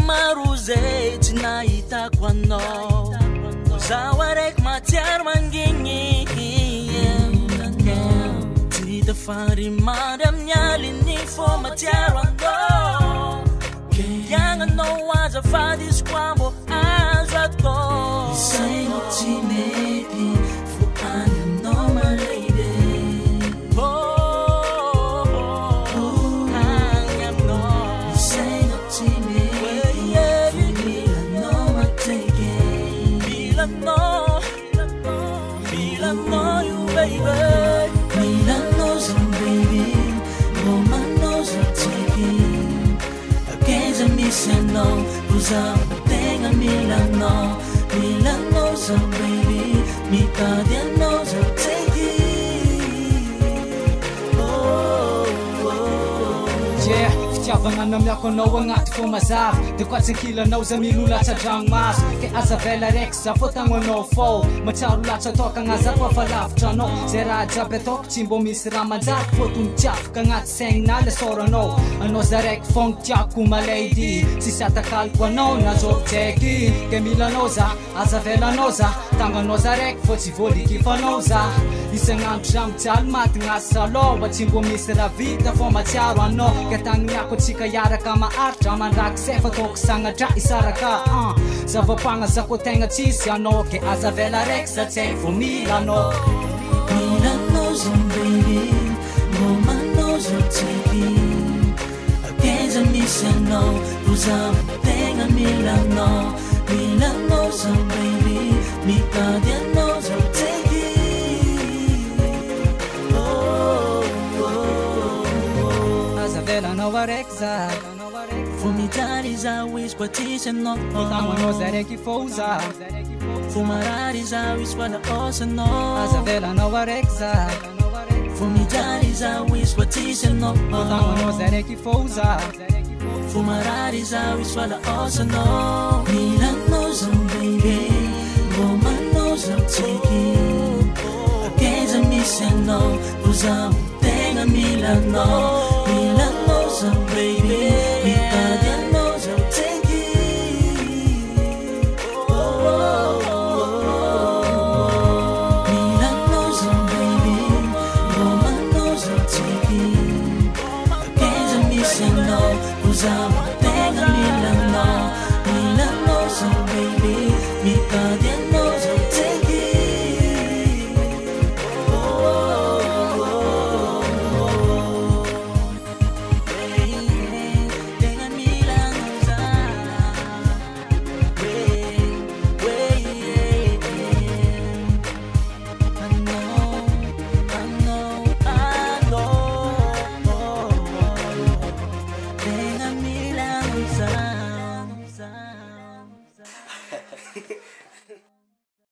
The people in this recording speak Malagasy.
maruze tinaita kwano zawarek matiar mangingi tita fari madam nyalini fo matiar wando yang no was a fadis kwambo azatko say no tineti for an normal lady know you, baby. Mila knows I'm baby. Woman knows I'm taking. Against a mission, no. Who's up? Thing a Mila, no. Mila knows I'm baby. Mika knows I'm taking. Oh, oh. Yeah. Fitiavagna miako anao agnaty fo mazava dia koatsakila anao za milolatra dragnomaso ke aza vela raiky za fô tagnoanao fô matsaro latsa ataokagna za koa fa lavitra anao zay raha jiaby ataoko tsy mbô misy raha manjary fôtony tiafaka agnaty saigna le soranao anao za raiky fogna tiako malady tsisy atakaliko anao na zovitsaiky ke milanao za aza velanao za tagnanao za raiky fô tsy voalikifanao za isan'andro za mijaly matigna salô mba tsy mbô misy raha vita fô matsiaro anao ke tagniniako tsika iaraka maharitra mandraky zay fa ataoko sagnatra isaraka zava-pagna za koa tegna tsisy anao ke aza vela raiky za tsy haiko mila anao Mila knows I'm baby Woman knows I'm taking Against a mission no Who's up tenga Mila no Mila knows I'm baby Mika knows I'm taking Oh, oh, oh aza vela anao araiky za Fumitari za wisquatisha no tagnanao za raiky fô za Fumarari za wisquala osa no aza vela anao araiky za Fumitari za wisquatisha no tagnanao za raiky fô za Fumarari za wisquala osa no Mila knows I'm baby Woman knows I'm taking Against a mission no Who's up tenga Mila no Mila knows I'm baby Mika knows I'm taking oh, oh, oh. Mila knows I'm baby Woman knows I'm taking Against a mission no Who's up tenga Mila